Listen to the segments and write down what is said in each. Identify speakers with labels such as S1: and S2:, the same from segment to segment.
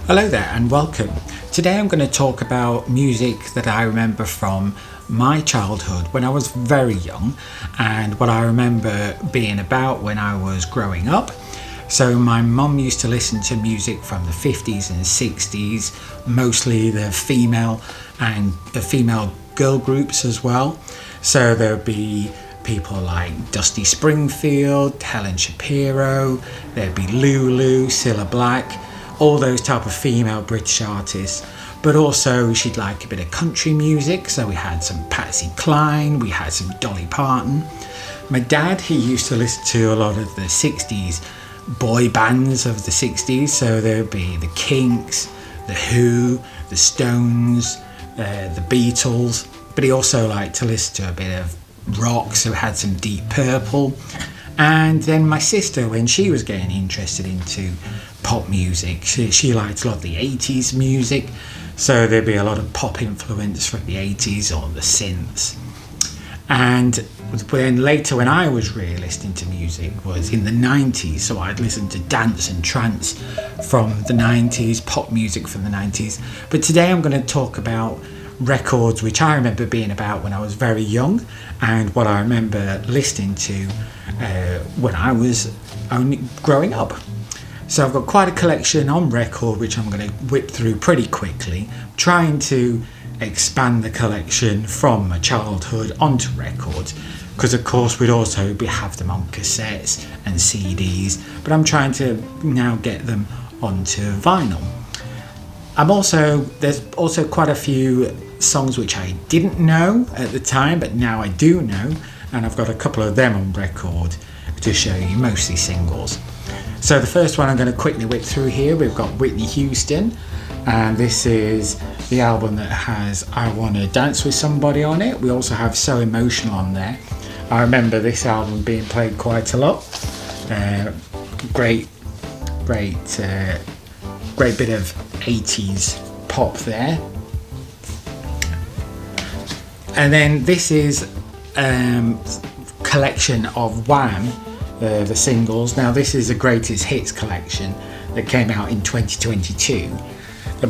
S1: Hello there and welcome. Today I'm going to talk about music that I remember from my childhood when I was very young and what I remember being about when I was growing up. So my mum used to listen to music from the 50s and 60s, mostly the female girl groups as well. So there would be people like Dusty Springfield, Helen Shapiro, there'd be Lulu, Cilla Black, all those type of female British artists. But also she'd like a bit of country music, so we had some Patsy Cline, we had some Dolly Parton. My dad, he used to listen to a lot of the 60s boy bands of the 60s, so there would be the Kinks, the Who, the Stones, the Beatles, but he also liked to listen to a bit of rock, so had some Deep Purple. And then my sister, when she was getting interested into pop music, she liked a lot of the 80s music, so there'd be a lot of pop influence from the 80s or the synths. And then later when I was really listening to music was in the 90s, so I'd listen to dance and trance from the 90s, pop music from the 90s. But today I'm going to talk about records which I remember being about when I was very young and what I remember listening to when I was only growing up. So I've got quite a collection on record which I'm going to whip through pretty quickly, trying to expand the collection from my childhood onto records, because of course we'd also have them on cassettes and CDs, but I'm trying to now get them onto vinyl. There's also quite a few songs which I didn't know at the time, but now I do know, and I've got a couple of them on record to show you, mostly singles. So the first one I'm going to quickly whip through here, we've got Whitney Houston, and this is the album that has I Wanna Dance With Somebody on it. We also have So Emotional on there. I remember this album being played quite a lot. Great bit of 80s pop there. And then this is collection of Wham, the singles. Now this is a greatest hits collection that came out in 2022,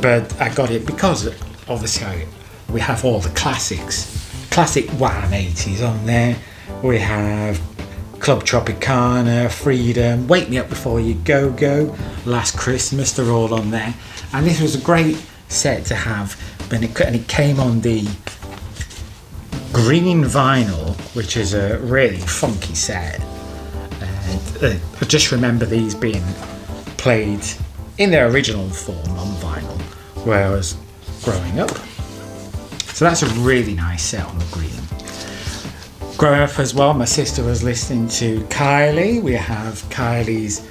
S1: but I got it because obviously we have all the classic Wham 80s on there. We have Club Tropicana, Freedom, Wake Me Up Before You Go, Last Christmas, they're all on there. And this was a great set to have, and it came on the green vinyl, which is a really funky set. And I just remember these being played in their original form on vinyl where I was growing up. So that's a really nice set on the green. Growing up as well, my sister was listening to Kylie. We have Kylie's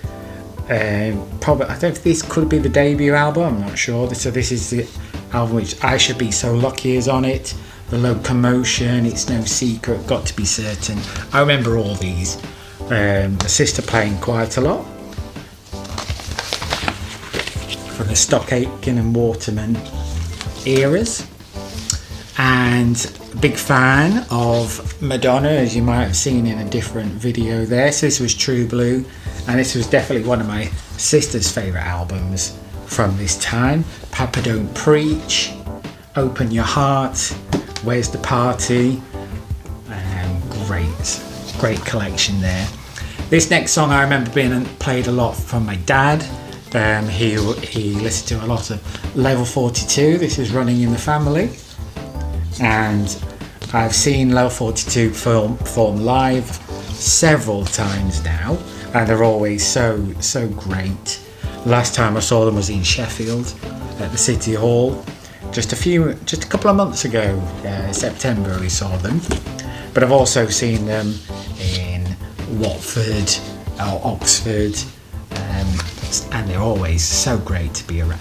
S1: probably, I don't know if this could be the debut album, I'm not sure. So this is the album which I Should Be So Lucky is on it. The Locomotion, It's No Secret, Got to Be Certain. I remember all these. My sister playing quite a lot. From the Stock Aitken and Waterman eras. And big fan of Madonna, as you might have seen in a different video there. So this was True Blue, and this was definitely one of my sister's favourite albums from this time. Papa Don't Preach, Open Your Heart, Where's the Party? Great collection there. This next song I remember being played a lot from my dad. He listened to a lot of Level 42. This is Running in the Family, and I've seen Level 42 perform live several times now, and they're always so great. Last time I saw them was in Sheffield at the City Hall. Just a couple of months ago, September we saw them. But I've also seen them in Watford or Oxford, and they're always so great to be around.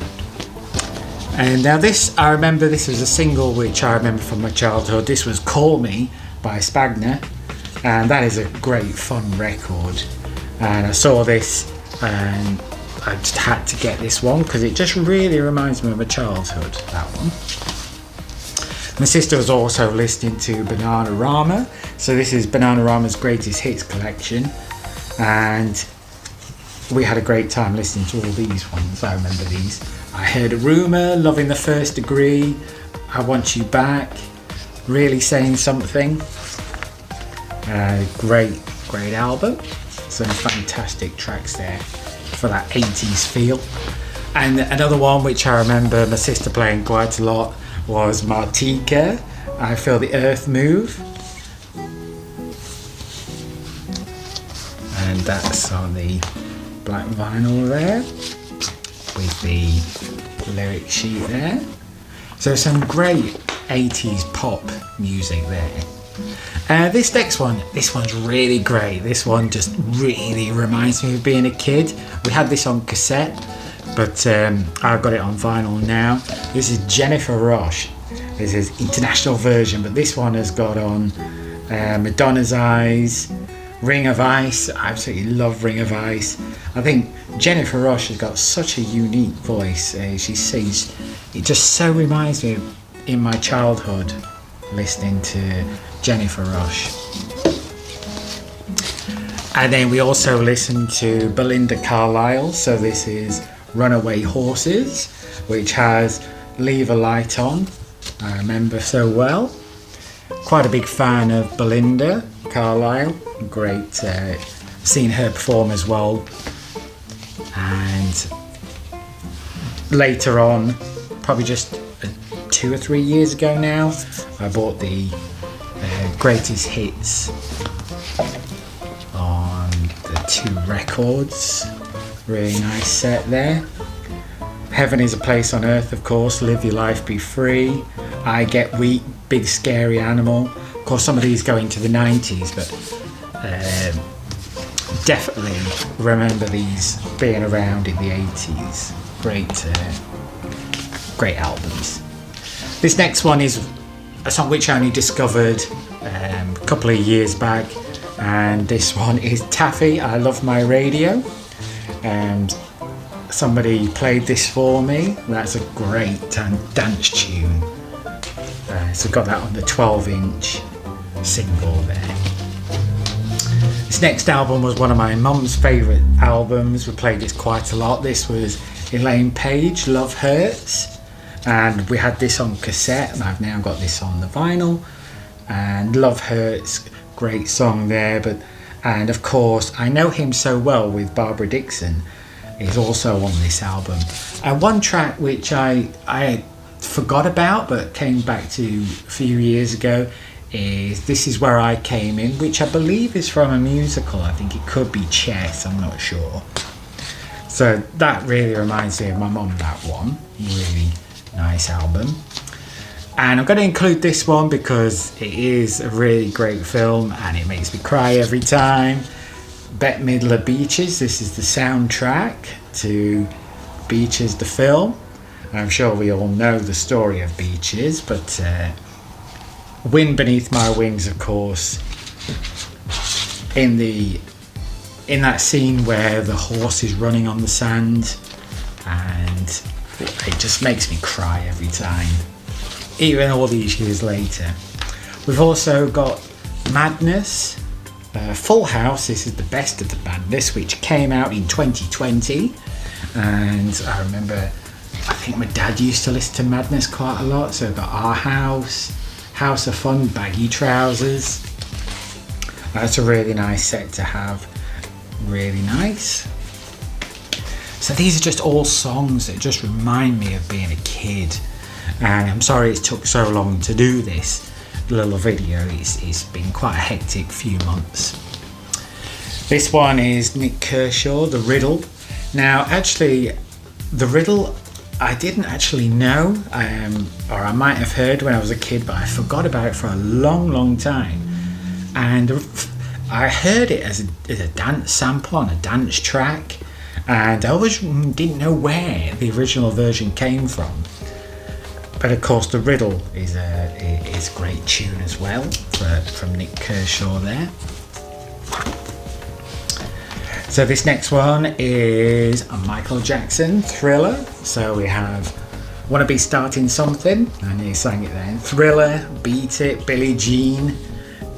S1: And now I remember this was a single which I remember from my childhood. This was Call Me by Spagna, and that is a great fun record. And I saw this and I just had to get this one because it just really reminds me of my childhood, that one. My sister was also listening to Bananarama, so this is Bananarama's greatest hits collection, and we had a great time listening to all these ones. I remember these. I Heard a Rumour, Loving the First Degree, I Want You Back, Really Saying Something. Great album. Some fantastic tracks there for that 80s feel. And another one which I remember my sister playing quite a lot was Martika, I Feel the Earth Move. And that's on the black vinyl there with the lyric sheet there. So some great 80s pop music there. This next one, this one's really great. This one just really reminds me of being a kid. We had this on cassette, but I've got it on vinyl now. This is Jennifer Roche. This is international version, but this one has got on Madonna's Eyes, Ring of Ice. I absolutely love Ring of Ice. I think Jennifer Roche has got such a unique voice. She sings, it just so reminds me of in my childhood listening to Jennifer Roche. And then we also listened to Belinda Carlisle. So this is Runaway Horses, which has Leave a Light On. I remember so well. Quite a big fan of Belinda Carlisle. Great, seen her perform as well. And later on, probably just 2 or 3 years ago now, I bought the greatest hits on the 2 records. Really nice set there. Heaven is a Place on Earth, of course. Live Your Life, Be Free. I Get Weak, Big Scary Animal. Of course, some of these go into the 90s, but definitely remember these being around in the 80s. Great albums. This next one is a song which I only discovered a couple of years back, and this one is Taffy, I Love My Radio. And somebody played this for me. That's a great dance tune. So got that on the 12-inch single there. This next album was one of my mum's favourite albums. We played this quite a lot. This was Elaine Paige, Love Hurts. And we had this on cassette, and I've now got this on the vinyl. And Love Hurts, great song there. And of course, I Know Him So Well with Barbara Dickson is also on this album. And one track which I forgot about but came back to a few years ago is This Is Where I Came In, which I believe is from a musical. I think it could be Chess, I'm not sure. So that really reminds me of my mum, that one. Really nice album. And I'm going to include this one because it is a really great film and it makes me cry every time. Bette Midler, Beaches. This is the soundtrack to Beaches the film. I'm sure we all know the story of Beaches, but Wind Beneath My Wings, of course, in that scene where the horse is running on the sand, and it just makes me cry every time, even all these years later. We've also got Madness, Full House. This is the best of the Madness, which came out in 2020, and I remember, I think my dad used to listen to Madness quite a lot. So I've got Our House, House of Fun, Baggy Trousers. That's a really nice set to have. Really nice. So these are just all songs that just remind me of being a kid. And I'm sorry it took so long to do this little video. It's been quite a hectic few months. This one is Nick Kershaw, The Riddle. Now, actually, The Riddle, I didn't actually know, or I might have heard when I was a kid, but I forgot about it for a long time. And I heard it as a dance sample on a dance track, and I always didn't know where the original version came from. But of course, The Riddle is a great tune as well from Nick Kershaw there. So this next one is a Michael Jackson, Thriller. So we have Wanna Be Starting Something, and he sang it then. Thriller, Beat It, Billie Jean,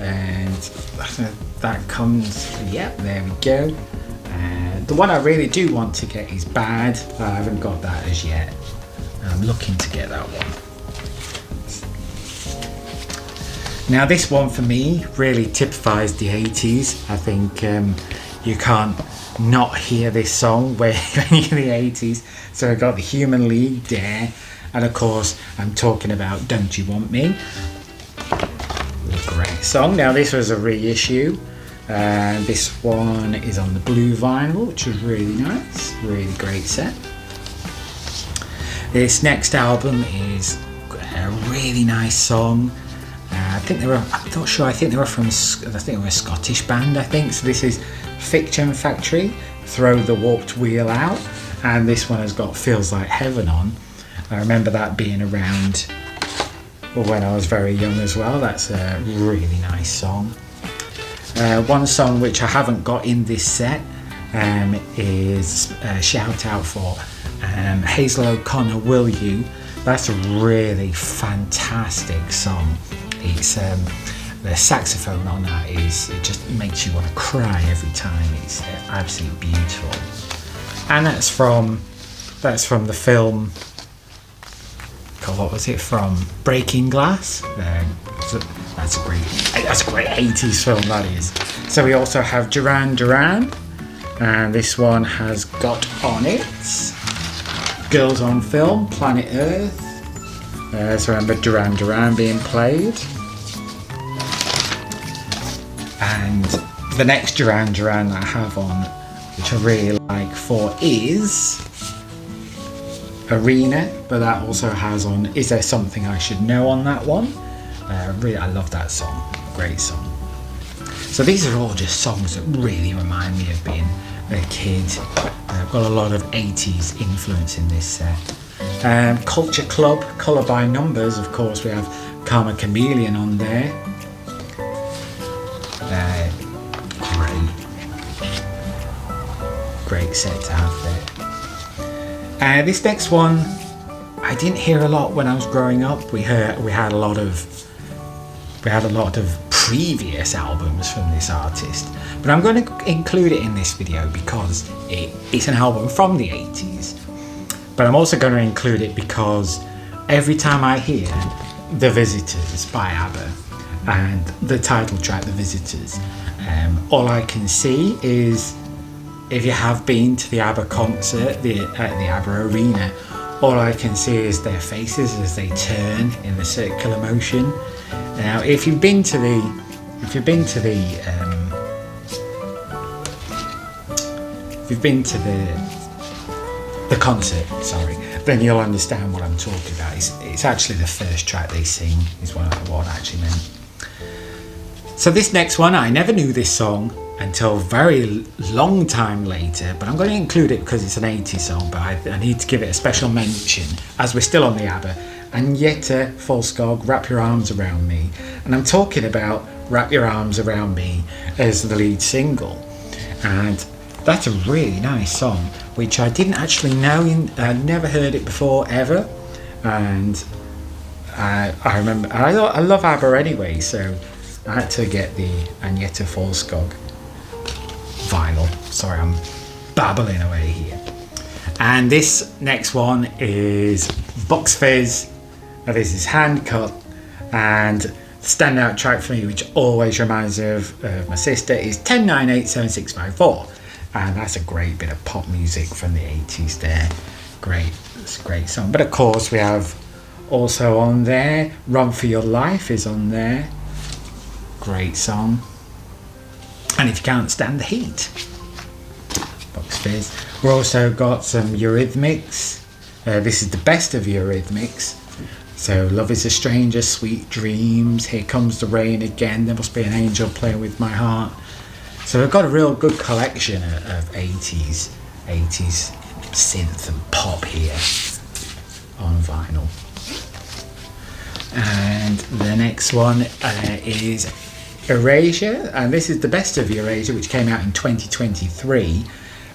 S1: and that comes, yep, there we go. The one I really do want to get is Bad. I haven't got that as yet. I'm looking to get that one. Now this one for me really typifies the 80s. I think you can't not hear this song when you're in the 80s. So I got the Human League, Dare, and of course I'm talking about Don't You Want Me. A great song. Now this was a reissue, and this one is on the blue vinyl, which is really nice, really great set. This next album is a really nice song. I think they were, I'm not sure, I think they were from, I think they were a Scottish band, I think. So this is Fiction Factory, Throw the Warped Wheel Out, and this one has got Feels Like Heaven on. I remember that being around when I was very young as well. That's a really nice song. One song which I haven't got in this set is a shout out for Hazel O'Connor, Will You. That's a really fantastic song. It's the saxophone on that is, it just makes you want to cry every time. It's absolutely beautiful. And that's from the film, God, what was it from? Breaking Glass. That's a great 80s film, that is. So we also have Duran Duran, and this one has got on it Girls on Film, Planet Earth. So remember Duran Duran being played. And the next Duran Duran that I have on, which I really like for, is Arena, but that also has on Is There Something I Should Know on that one. I love that song, great song. So these are all just songs that really remind me of being a kid. I've got a lot of 80s influence in this set. Culture Club, Colour by Numbers, of course we have Karma Chameleon on there. Great set to have there. This next one I didn't hear a lot when I was growing up. We had a lot of previous albums from this artist, but I'm going to include it in this video because it's an album from the 80s, but I'm also going to include it because every time I hear The Visitors by ABBA and the title track The Visitors, all I can see is, if you have been to the ABBA concert at the ABBA Arena, all I can see is their faces as they turn in the circular motion. Now, if you've been to the concert, sorry, then you'll understand what I'm talking about. It's actually the first track they sing is what I actually meant. So this next one, I never knew this song until a very long time later, but I'm going to include it because it's an 80s song, but I need to give it a special mention as we're still on the ABBA. Agneta Fältskog, Wrap Your Arms Around Me. And I'm talking about Wrap Your Arms Around Me as the lead single. And that's a really nice song, which I didn't actually know, I'd never heard it before ever. And I remember, I love ABBA anyway, so I had to get the Agneta Fältskog vinyl. Sorry, I'm babbling away here. And this next one is Bucks Fizz. This is Hand Cut, and the standout track for me, which always reminds me of my sister, is 10987654, and that's a great bit of pop music from the 80s there. It's a great song. But of course we have also on there Run for Your Life is on there, great song. And If You Can't Stand the Heat, Bucks Fizz. We've also got some Eurythmics. This is the best of Eurythmics. So Love Is a Stranger, Sweet Dreams, Here Comes the Rain Again, There Must Be an Angel Playing With My Heart. So we've got a real good collection of 80s synth and pop here on vinyl. And the next one is Erasure, and this is the best of Erasure, which came out in 2023,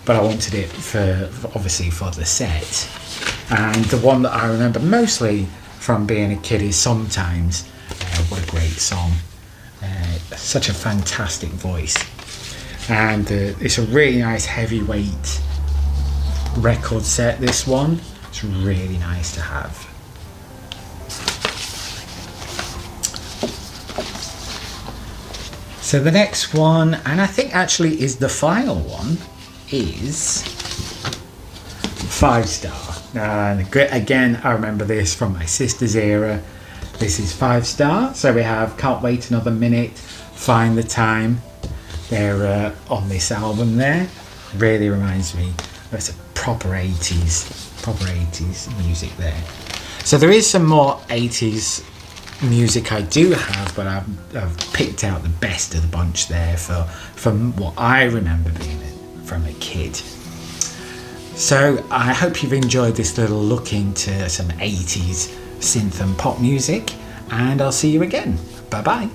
S1: but I wanted it for obviously for the set. And the one that I remember mostly from being a kid is Sometimes. What a great song, such a fantastic voice. And it's a really nice heavyweight record set, this one. It's really nice to have. So the next one, and I think actually is the final one, is 5 Star. And again, I remember this from my sister's era. This is 5 Star. So we have Can't Wait Another Minute, Find the Time. They're on this album there. Really reminds me of a proper 80s music there. So there is some more 80s music I do have, but I've picked out the best of the bunch there from what I remember being from a kid. So I hope you've enjoyed this little look into some 80s synth and pop music, and I'll see you again. Bye bye.